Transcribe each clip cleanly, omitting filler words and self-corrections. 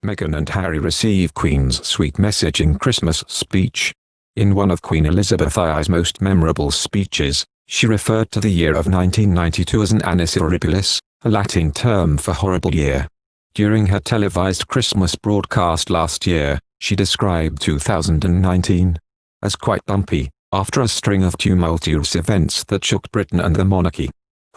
Meghan and Harry receive Queen's sweet messaging Christmas speech. In one of Queen Elizabeth I's most memorable speeches, she referred to the year of 1992 as an annus horribilis, a Latin term for horrible year. During her televised Christmas broadcast last year, she described 2019 as quite bumpy, after a string of tumultuous events that shook Britain and the monarchy.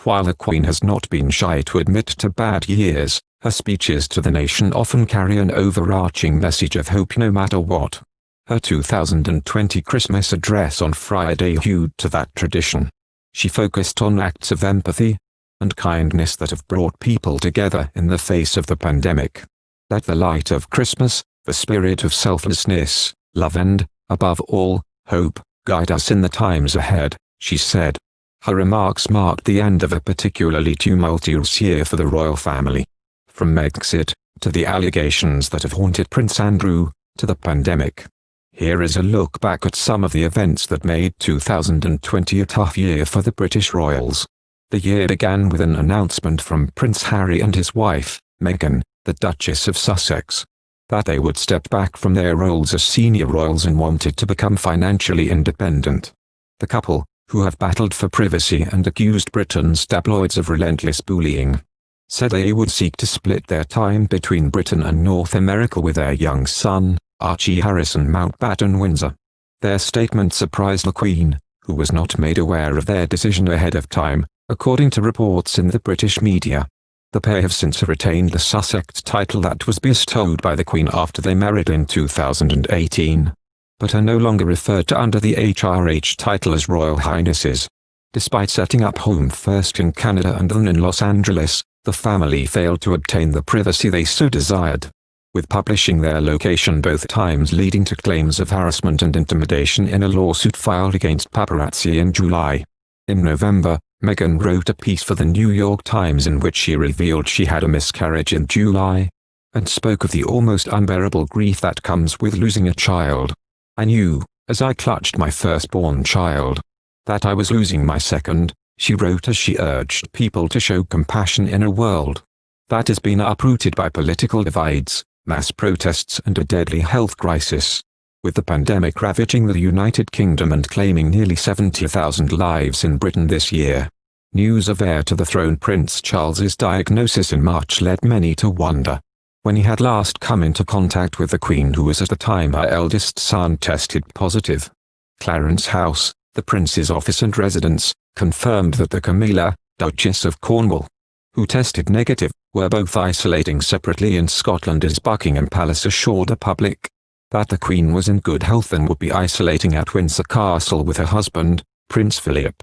While the Queen has not been shy to admit to bad years, her speeches to the nation often carry an overarching message of hope no matter what. Her 2020 Christmas address on Friday hewed to that tradition. She focused on acts of empathy and kindness that have brought people together in the face of the pandemic. Let the light of Christmas, the spirit of selflessness, love and, above all, hope, guide us in the times ahead, she said. Her remarks marked the end of a particularly tumultuous year for the royal family. From Megxit, to the allegations that have haunted Prince Andrew, to the pandemic. Here is a look back at some of the events that made 2020 a tough year for the British royals. The year began with an announcement from Prince Harry and his wife, Meghan, the Duchess of Sussex, that they would step back from their roles as senior royals and wanted to become financially independent. The couple, who have battled for privacy and accused Britain's tabloids of relentless bullying, said they would seek to split their time between Britain and North America with their young son, Archie Harrison Mountbatten Windsor. Their statement surprised the Queen, who was not made aware of their decision ahead of time, according to reports in the British media. The pair have since retained the Sussex title that was bestowed by the Queen after they married in 2018, but are no longer referred to under the HRH title as Royal Highnesses. Despite setting up home first in Canada and then in Los Angeles, the family failed to obtain the privacy they so desired, with publishing their location both times leading to claims of harassment and intimidation in a lawsuit filed against paparazzi in July. In November, Meghan wrote a piece for the New York Times in which she revealed she had a miscarriage in July, and spoke of the almost unbearable grief that comes with losing a child. I knew, as I clutched my firstborn child, that I was losing my second, she wrote as she urged people to show compassion in a world that has been uprooted by political divides, mass protests and a deadly health crisis. With the pandemic ravaging the United Kingdom and claiming nearly 70,000 lives in Britain this year, news of heir to the throne Prince Charles's diagnosis in March led many to wonder when he had last come into contact with the Queen, who was at the time her eldest son tested positive. Clarence House, the Prince's office and residence, confirmed that the Camilla, Duchess of Cornwall, who tested negative, were both isolating separately in Scotland as Buckingham Palace assured the public that the Queen was in good health and would be isolating at Windsor Castle with her husband, Prince Philip.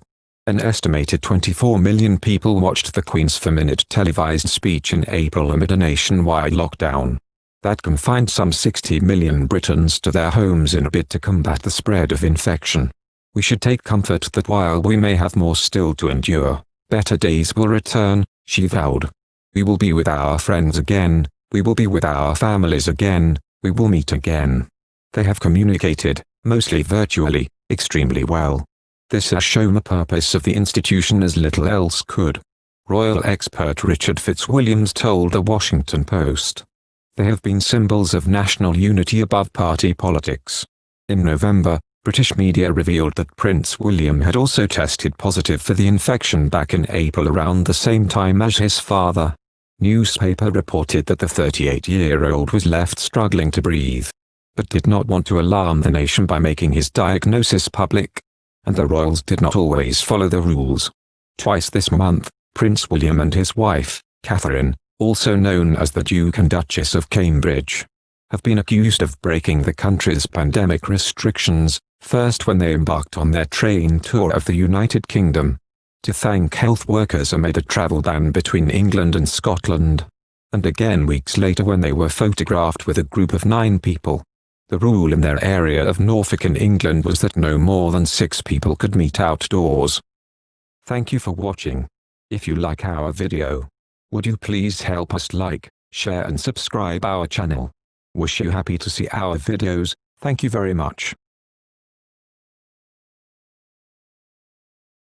An estimated 24 million people watched the Queen's 4-minute televised speech in April amid a nationwide lockdown that confined some 60 million Britons to their homes in a bid to combat the spread of infection. We should take comfort that while we may have more still to endure, better days will return, she vowed. We will be with our friends again, we will be with our families again, we will meet again. They have communicated, mostly virtually, extremely well. This has shown the purpose of the institution as little else could. Royal expert Richard Fitzwilliams told the Washington Post. They have been symbols of national unity above party politics. In November, British media revealed that Prince William had also tested positive for the infection back in April around the same time as his father. Newspaper reported that the 38-year-old was left struggling to breathe, but did not want to alarm the nation by making his diagnosis public, and the royals did not always follow the rules. Twice this month, Prince William and his wife, Catherine, also known as the Duke and Duchess of Cambridge, have been accused of breaking the country's pandemic restrictions, first when they embarked on their train tour of the United Kingdom to thank health workers amid a travel ban between England and Scotland, and again weeks later when they were photographed with a group of 9 people. The rule in their area of Norfolk in England was that no more than 6 people could meet outdoors. Thank you for watching. If you like our video, would you please help us like, share and subscribe our channel. Wish you happy to see our videos. Thank you very much.